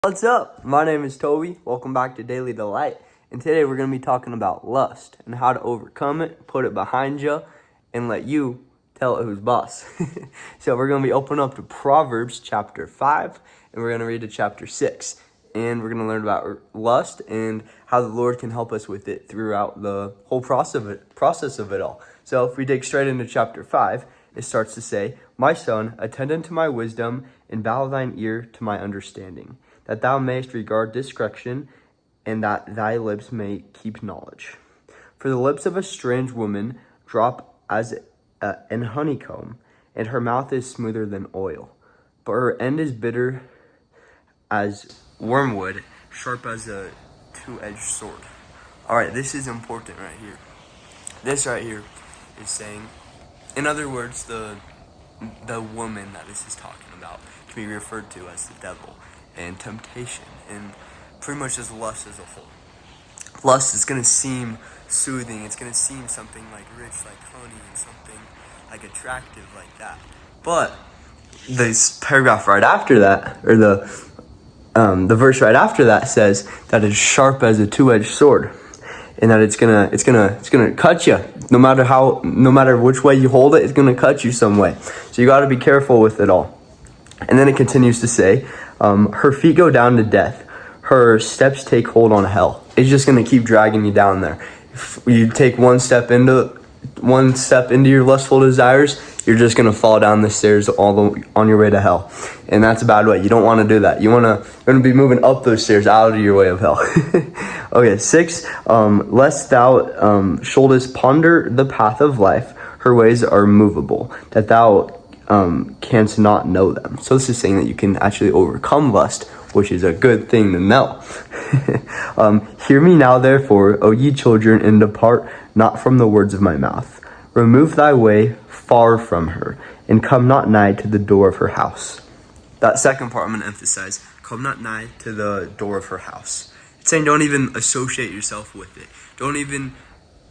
What's up? My name is Toby. Welcome back to Daily Delight. And today we're going to be talking about lust and how to overcome it, put it behind you, and let you tell it who's boss. So we're going to be opening up to Proverbs chapter 5, and we're going to read to chapter 6. And we're going to learn about lust and how the Lord can help us with it throughout the whole process of it all. So if we dig straight into chapter 5, it starts to say, "My son, attend unto my wisdom, and bow thine ear to my understanding, that thou mayest regard discretion, and that thy lips may keep knowledge. For the lips of a strange woman drop as an honeycomb, and her mouth is smoother than oil. But her end is bitter as wormwood, sharp as a two-edged sword." All right, this is important right here. This right here is saying, in other words, the woman that this is talking about can be referred to as the devil and temptation and pretty much just lust as a whole. Lust is going to seem soothing. It's going to seem something like rich, like honey, and something like attractive like that. But this paragraph right after that, or the verse right after that, says that it's sharp as a two-edged sword, and that it's gonna cut you. No matter which way you hold it, it's gonna cut you some way. So you got to be careful with it all. And then it continues to say, her feet go down to death, her steps take hold on hell. It's just gonna keep dragging you down there. If you take one step into your lustful desires, you're just gonna fall down the stairs on your way to hell, and that's a bad way. You don't want to do that. You're gonna be moving up those stairs out of your way of hell. Okay, 6. Lest thou shouldest ponder the path of life, her ways are movable, that thou canst not know them. So this is saying that you can actually overcome lust, which is a good thing to know. Hear me now, therefore, O ye children, and depart not from the words of my mouth. Remove thy way far from her, and come not nigh to the door of her house. That second part I'm going to emphasize. Come not nigh to the door of her house. It's saying don't even associate yourself with it. Don't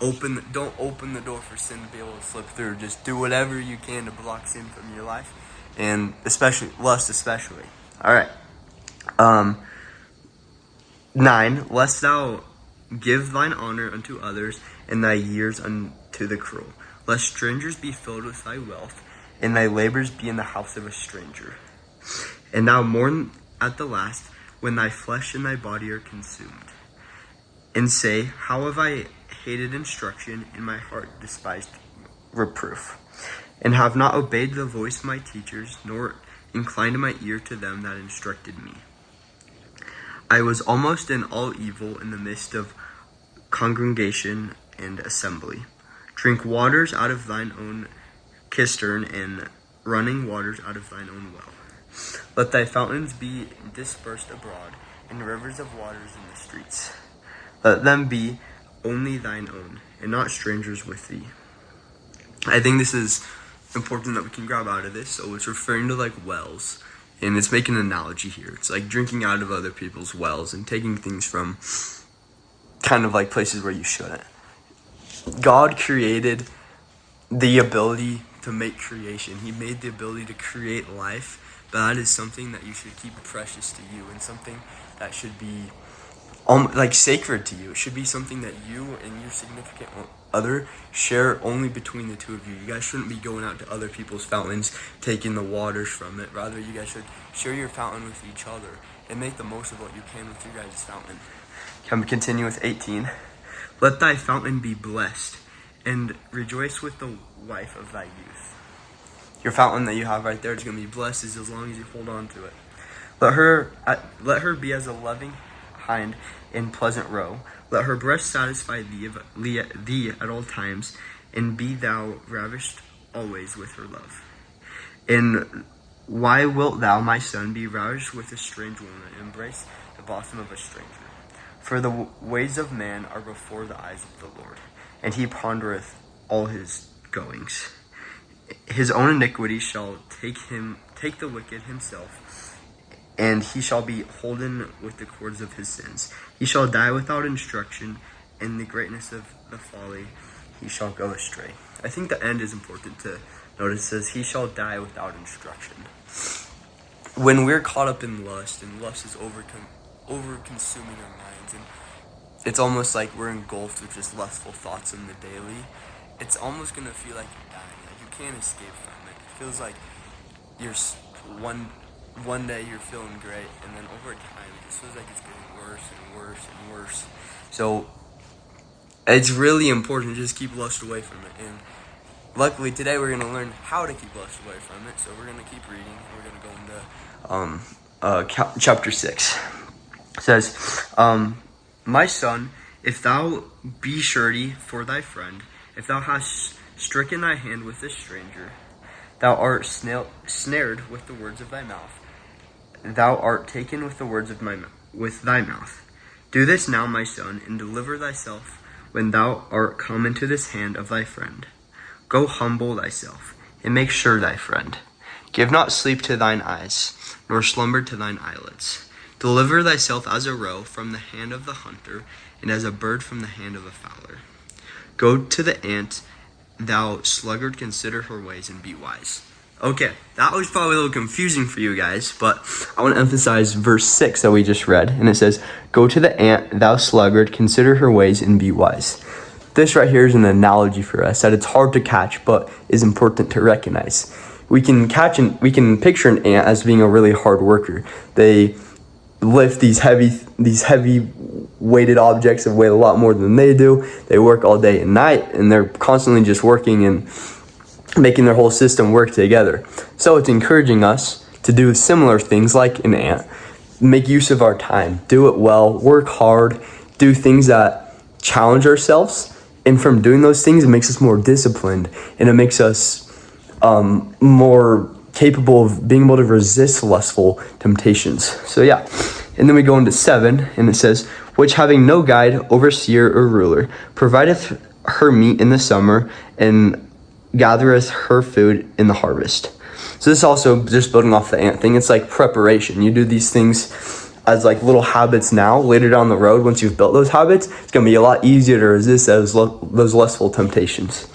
open the door for sin to be able to slip through. Just do whatever you can to block sin from your life, and especially lust especially. All right. 9. Lest thou give thine honor unto others, and thy years unto the cruel. Lest strangers be filled with thy wealth, and thy labors be in the house of a stranger. And thou mourn at the last, when thy flesh and thy body are consumed. And say, how have I hated instruction, and my heart despised reproof. And have not obeyed the voice of my teachers, nor inclined my ear to them that instructed me. I was almost in all evil in the midst of congregation and assembly. Drink waters out of thine own cistern, and running waters out of thine own well. Let thy fountains be dispersed abroad, and rivers of waters in the streets. Let them be only thine own, and not strangers with thee. I think this is important that we can grab out of this. So it's referring to like wells, and it's making an analogy here. It's like drinking out of other people's wells and taking things from kind of like places where you shouldn't. God created the ability to make creation. He made the ability to create life, but that is something that you should keep precious to you, and something that should be like sacred to you. It should be something that you and your significant other share only between the two of you. You guys shouldn't be going out to other people's fountains, taking the waters from it. Rather, you guys should share your fountain with each other and make the most of what you can with your guys' fountain. Can we continue with 18? Let thy fountain be blessed, and rejoice with the wife of thy youth. Your fountain that you have right there is going to be blessed as long as you hold on to it. Let her be as a loving hind in pleasant roe. Let her breast satisfy thee at all times, and be thou ravished always with her love. And why wilt thou, my son, be ravished with a strange woman, and embrace the bosom of a stranger? For the ways of man are before the eyes of the Lord, and he pondereth all his goings. His own iniquity shall take the wicked himself, and he shall be holden with the cords of his sins. He shall die without instruction, and the greatness of the folly he shall go astray. I think the end is important to notice. It says he shall die without instruction. when we're caught up in lust, and lust is over consuming our minds, and it's almost like we're engulfed with just lustful thoughts in the daily, it's almost gonna feel like you're dying. Like you can't escape from it. It feels like one day you're feeling great, and then over time it just feels like it's getting worse and worse and worse. So it's really important to just keep lust away from it. And luckily today we're gonna learn how to keep lust away from it. So we're gonna keep reading. We're gonna go into chapter 6. It says, my son, if thou be surety for thy friend, if thou hast stricken thy hand with a stranger, thou art snared with the words of thy mouth. Thou art taken with the words of with thy mouth. Do this now, my son, and deliver thyself when thou art come into this hand of thy friend. Go humble thyself, and make sure thy friend. Give not sleep to thine eyes, nor slumber to thine eyelids. Deliver thyself as a roe from the hand of the hunter, and as a bird from the hand of a fowler. Go to the ant, thou sluggard, consider her ways, and be wise. Okay, that was probably a little confusing for you guys, but I want to emphasize verse 6 that we just read, and it says, go to the ant, thou sluggard, consider her ways, and be wise. This right here is an analogy for us that it's hard to catch, but is important to recognize. We can picture an ant as being a really hard worker. They lift these heavy weighted objects that weigh a lot more than they do. They work all day and night, and they're constantly just working and making their whole system work together. So it's encouraging us to do similar things like an ant. Make use of our time, do it well, work hard, do things that challenge ourselves. And from doing those things, it makes us more disciplined, and it makes us more capable of being able to resist lustful temptations. So yeah, and then we go into 7, and it says, which having no guide, overseer, or ruler, provideth her meat in the summer, and gathereth her food in the harvest. So this also, just building off the ant thing, it's like preparation. You do these things as like little habits now. Later down the road, once you've built those habits, it's going to be a lot easier to resist those lustful temptations.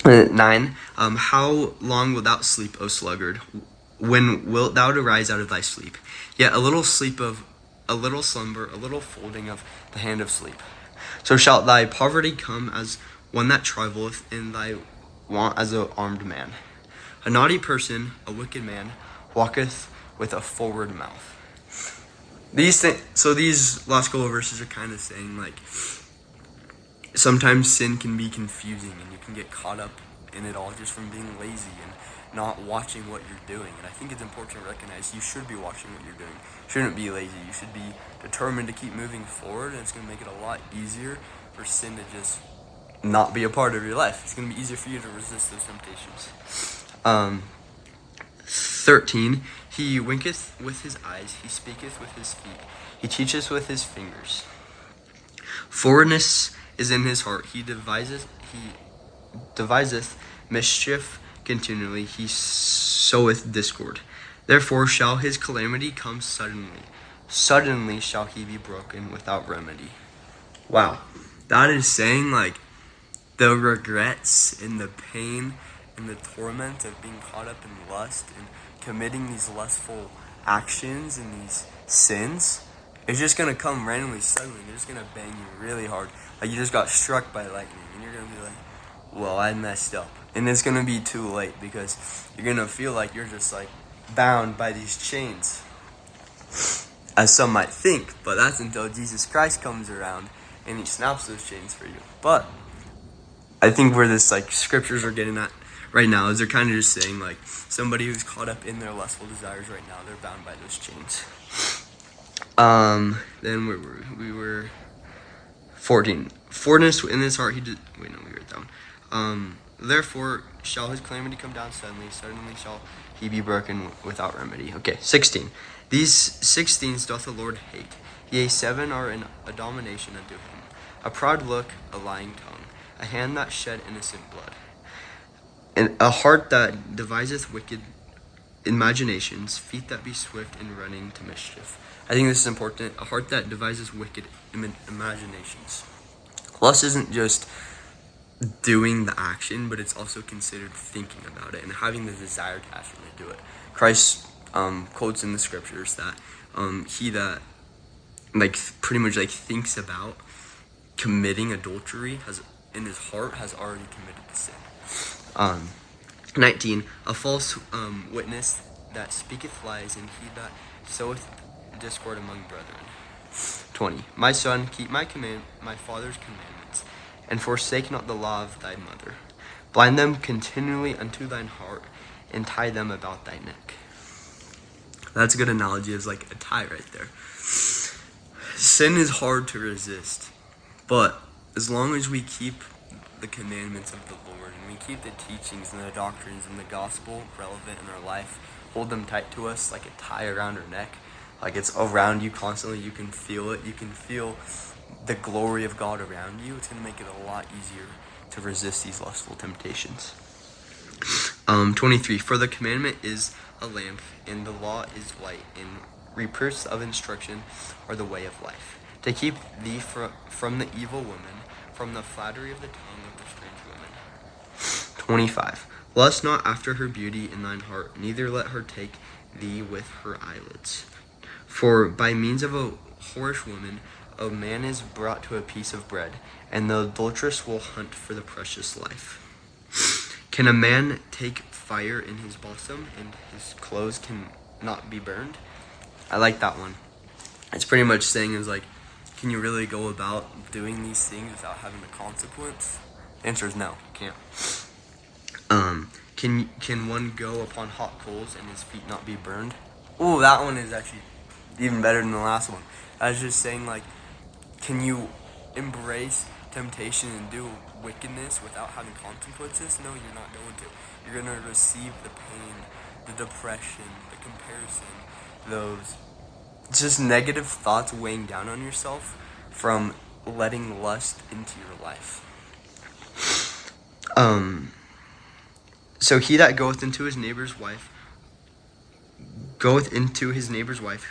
9, how long wilt thou sleep, O sluggard? When wilt thou arise out of thy sleep? Yet a little slumber, a little folding of the hand of sleep. So shalt thy poverty come as one that travaileth, in thy want as an armed man. A naughty person, a wicked man, walketh with a forward mouth. These last couple of verses are kind of saying, like, sometimes sin can be confusing, and you can get caught up in it all just from being lazy and not watching what you're doing. And I think it's important to recognize you should be watching what you're doing. You shouldn't be lazy. You should be determined to keep moving forward, and it's going to make it a lot easier for sin to just not be a part of your life. It's going to be easier for you to resist those temptations. 13, he winketh with his eyes, he speaketh with his feet, he teacheth with his fingers. Forwardness is in his heart, he deviseth mischief continually, he soweth discord. Therefore shall his calamity come suddenly. Suddenly shall he be broken without remedy. Wow, that is saying, like, the regrets and the pain and the torment of being caught up in lust and committing these lustful actions and these sins is just going to come randomly, suddenly. They're just going to bang you really hard. Like you just got struck by lightning, and you're going to be like, well, I messed up. And it's going to be too late, because you're going to feel like you're just like bound by these chains, as some might think. But that's until Jesus Christ comes around and he snaps those chains for you. But I think where this, like, scriptures are getting at right now is they're kind of just saying, like, somebody who's caught up in their lustful desires right now, they're bound by those chains. Then we were 14. Forwardness in his heart, we wrote down. Therefore shall his calamity come down suddenly shall he be broken without remedy. Okay, 16. These 6 things doth the Lord hate. Yea, 7 are an abomination unto him. A proud look, a lying tongue, a hand that shed innocent blood, and a heart that deviseth wicked imaginations, feet that be swift in running to mischief. I think this is important. A heart that devises wicked imaginations. Lust isn't just doing the action, but it's also considered thinking about it and having the desire to actually do it. Christ quotes in the scriptures that he that like pretty much like thinks about committing adultery has in his heart has already committed the sin. 19. A false witness that speaketh lies, and he that soweth discord among brethren. 20. My son, keep my father's commandments, and forsake not the law of thy mother. Bind them continually unto thine heart, and tie them about thy neck. That's a good analogy as like a tie right there. Sin is hard to resist, but as long as we keep the commandments of the Lord, and we keep the teachings and the doctrines and the gospel relevant in our life, hold them tight to us like a tie around our neck, like it's around you constantly, you can feel it, you can feel the glory of God around you, it's going to make it a lot easier to resist these lustful temptations. 23. For the commandment is a lamp, and the law is light, and reproofs of instruction are the way of life, to keep thee from the evil woman, from the flattery of the tongue of the strange woman. 25. Lust not after her beauty in thine heart, neither let her take thee with her eyelids. For by means of a whorish woman, a man is brought to a piece of bread, and the adulteress will hunt for the precious life. Can a man take fire in his bosom, and his clothes can not be burned? I like that one. It's pretty much saying is like, can you really go about doing these things without having a consequence? The answer is no, can't. Can one go upon hot coals and his feet not be burned? Oh, that one is actually even better than the last one. I was just saying, like, can you embrace temptation and do wickedness without having consequences? No, you're not going to. You're going to receive the pain, the depression, the comparison, those just negative thoughts weighing down on yourself from letting lust into your life. So he that goeth into his neighbor's wife,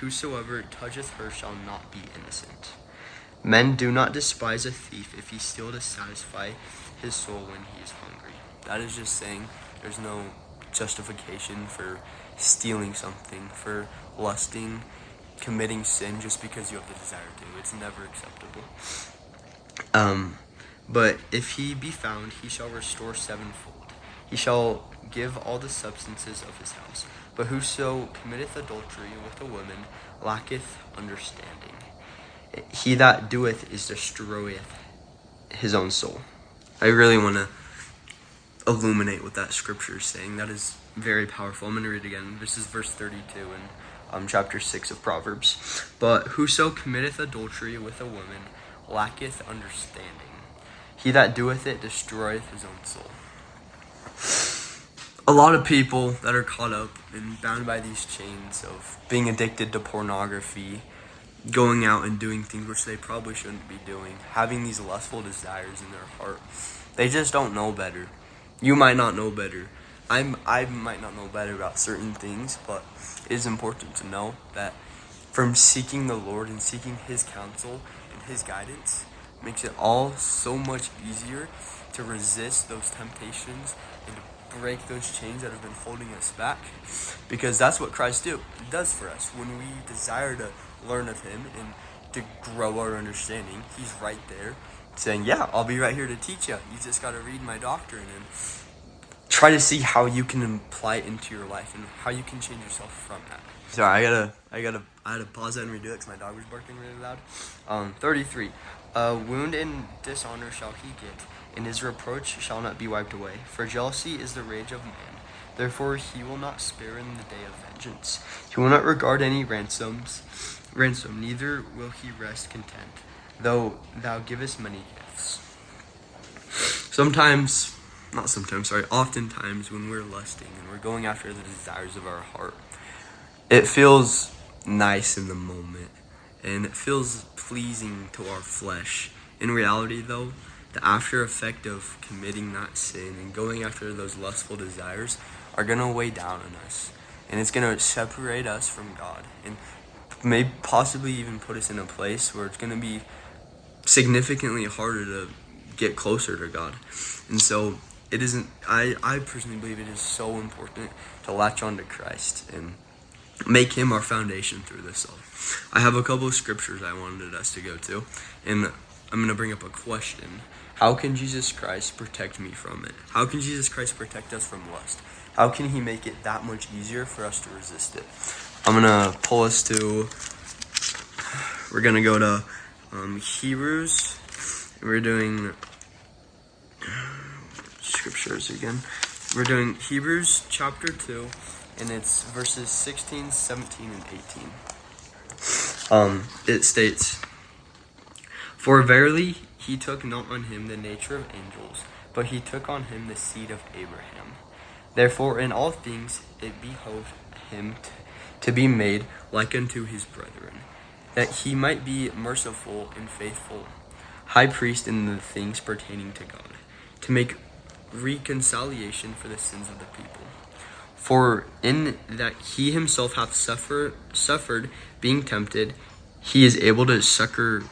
whosoever toucheth her shall not be innocent. Men, do not despise a thief if he steal to satisfy his soul when he is hungry. That is just saying there's no justification for stealing something, for lusting, committing sin just because you have the desire to. It's never acceptable. But if he be found, he shall restore sevenfold. He shall give all the substances of his house. But whoso committeth adultery with a woman lacketh understanding. He that doeth is destroyeth his own soul. I really want to illuminate what that scripture is saying. That is very powerful. I'm going to read it again. This is verse 32 in chapter 6 of Proverbs. But whoso committeth adultery with a woman lacketh understanding. He that doeth it destroyeth his own soul. A lot of people that are caught up and bound by these chains of being addicted to pornography, going out and doing things which they probably shouldn't be doing, having these lustful desires in their heart, they just don't know better. You might not know better. I might not know better about certain things, but it is important to know that from seeking the Lord and seeking His counsel and His guidance makes it all so much easier to resist those temptations and to break those chains that have been holding us back, because that's what Christ does for us. When we desire to learn of Him and to grow our understanding, He's right there saying, yeah, I'll be right here to teach you. You just got to read my doctrine and try to see how you can apply it into your life and how you can change yourself from that. Sorry, I had to pause that and redo it because my dog was barking really loud. 33. Wound and dishonor shall he get, and his reproach shall not be wiped away. For jealousy is the rage of man. Therefore he will not spare in the day of vengeance. He will not regard any ransom, neither will he rest content, though thou givest many gifts. Oftentimes when we're lusting and we're going after the desires of our heart, it feels nice in the moment and it feels pleasing to our flesh. In reality though, the after effect of committing that sin and going after those lustful desires are going to weigh down on us, and it's going to separate us from God and may possibly even put us in a place where it's going to be significantly harder to get closer to God. And so I personally believe it is so important to latch on to Christ and make him our foundation through this all. I have a couple of scriptures I wanted us to go to, and I'm going to bring up a question. How can Jesus Christ protect me from it? How can Jesus Christ protect us from lust? How can he make it that much easier for us to resist it? I'm going to pull us to, we're going to go to Hebrews. We're doing scriptures again. We're doing Hebrews chapter 2, and it's verses 16, 17, and 18. It states, "For verily he took not on him the nature of angels, but he took on him the seed of Abraham. Therefore in all things it behoved him to be made like unto his brethren, that he might be merciful and faithful, high priest in the things pertaining to God, to make reconciliation for the sins of the people. For in that he himself hath suffered being tempted, he is able to succor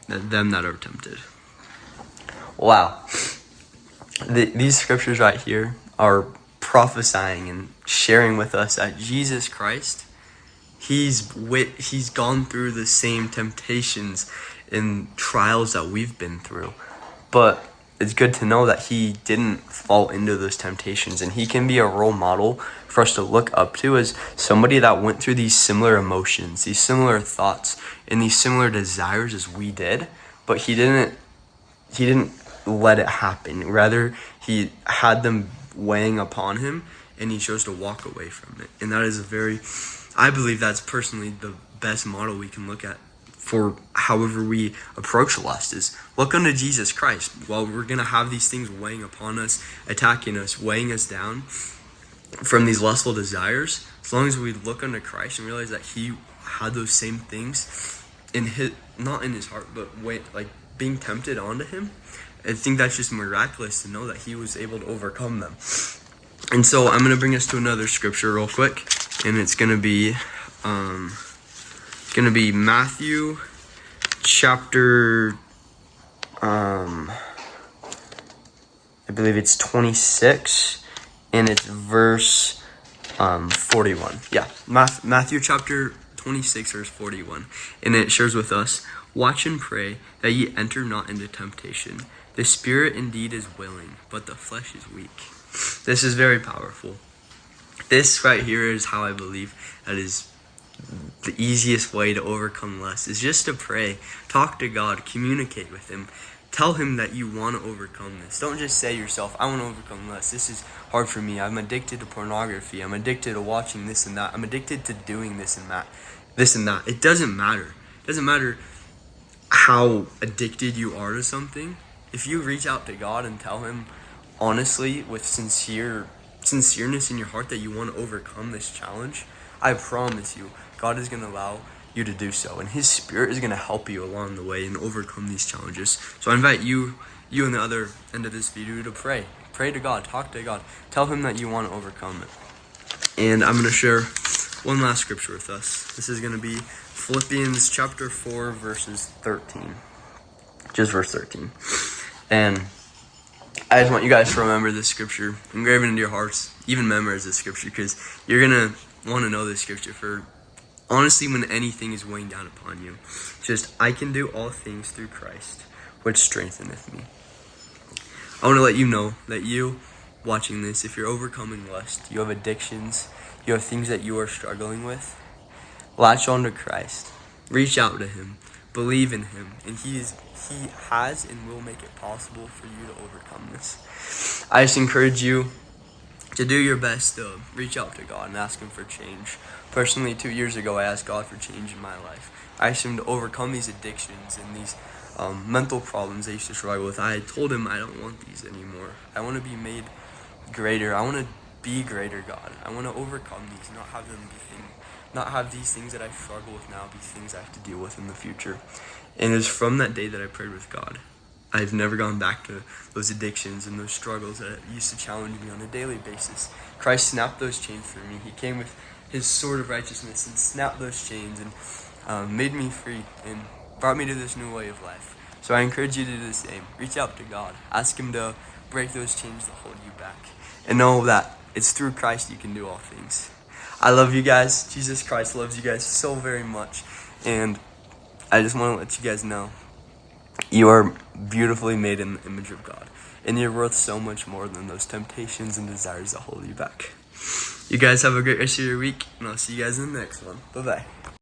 them that are tempted." Wow. These scriptures right here are prophesying and sharing with us that Jesus Christ, he's gone through the same temptations and trials that we've been through. But it's good to know that he didn't fall into those temptations, and he can be a role model for us to look up to as somebody that went through these similar emotions, these similar thoughts, and these similar desires as we did, but he didn't let it happen. Rather, he had them weighing upon him, and he chose to walk away from it. And that is I believe that's personally the best model we can look at for however we approach lust, is look unto Jesus Christ. While we're going to have these things weighing upon us, attacking us, weighing us down from these lustful desires, as long as we look unto Christ and realize that he had those same things in his, not in his heart, but being tempted onto him, I think that's just miraculous to know that he was able to overcome them. And so I'm going to bring us to another scripture real quick, and it's going to be Matthew chapter, I believe it's 26, and it's verse 41. Yeah, Matthew chapter 26, verse 41. And it shares with us, "Watch and pray that ye enter not into temptation. The spirit indeed is willing, but the flesh is weak." This is very powerful. This right here is how I believe that is the easiest way to overcome lust, is just to pray, talk to God, communicate with him, tell him that you want to overcome this. Don't just say yourself, "I want to overcome lust. This is hard for me. I'm addicted to pornography. I'm addicted to watching this and that. I'm addicted to doing this and that." It doesn't matter. It doesn't matter how addicted you are to something. If you reach out to God and tell him honestly, with sincereness in your heart, that you want to overcome this challenge, I promise you, God is going to allow you to do so, and his spirit is going to help you along the way and overcome these challenges. So I invite you on the other end of this video to pray to God, talk to God, tell him that you want to overcome it. And I'm going to share one last scripture with us. This is going to be Philippians chapter 4, verses 13. Just verse 13. And I just want you guys to remember this scripture, engrave it into your hearts, even memorize this scripture, because you're going to want to know this scripture for, honestly, when anything is weighing down upon you. Just, "I can do all things through Christ, which strengtheneth me." I want to let you know that you, watching this, if you're overcoming lust, you have addictions, you have things that you are struggling with, latch on to Christ. Reach out to him. Believe in him. And he has and will make it possible for you to overcome this. I just encourage you to do your best to reach out to God and ask him for change. Personally, 2 years ago, I asked God for change in my life. I asked him to overcome these addictions and these mental problems I used to struggle with. I told him I don't want these anymore. I want to be made greater. I want to be greater, God. I want to overcome these, not have these things that I struggle with now be things I have to deal with in the future. And it was from that day that I prayed with God. I've never gone back to those addictions and those struggles that used to challenge me on a daily basis. Christ snapped those chains for me. He came with his sword of righteousness and snapped those chains and made me free and brought me to this new way of life. So I encourage you to do the same. Reach out to God. Ask him to break those chains that hold you back. And know that it's through Christ you can do all things. I love you guys. Jesus Christ loves you guys so very much. And I just want to let you guys know you are beautifully made in the image of God. And you're worth so much more than those temptations and desires that hold you back. You guys have a great rest of your week, and I'll see you guys in the next one. Bye-bye.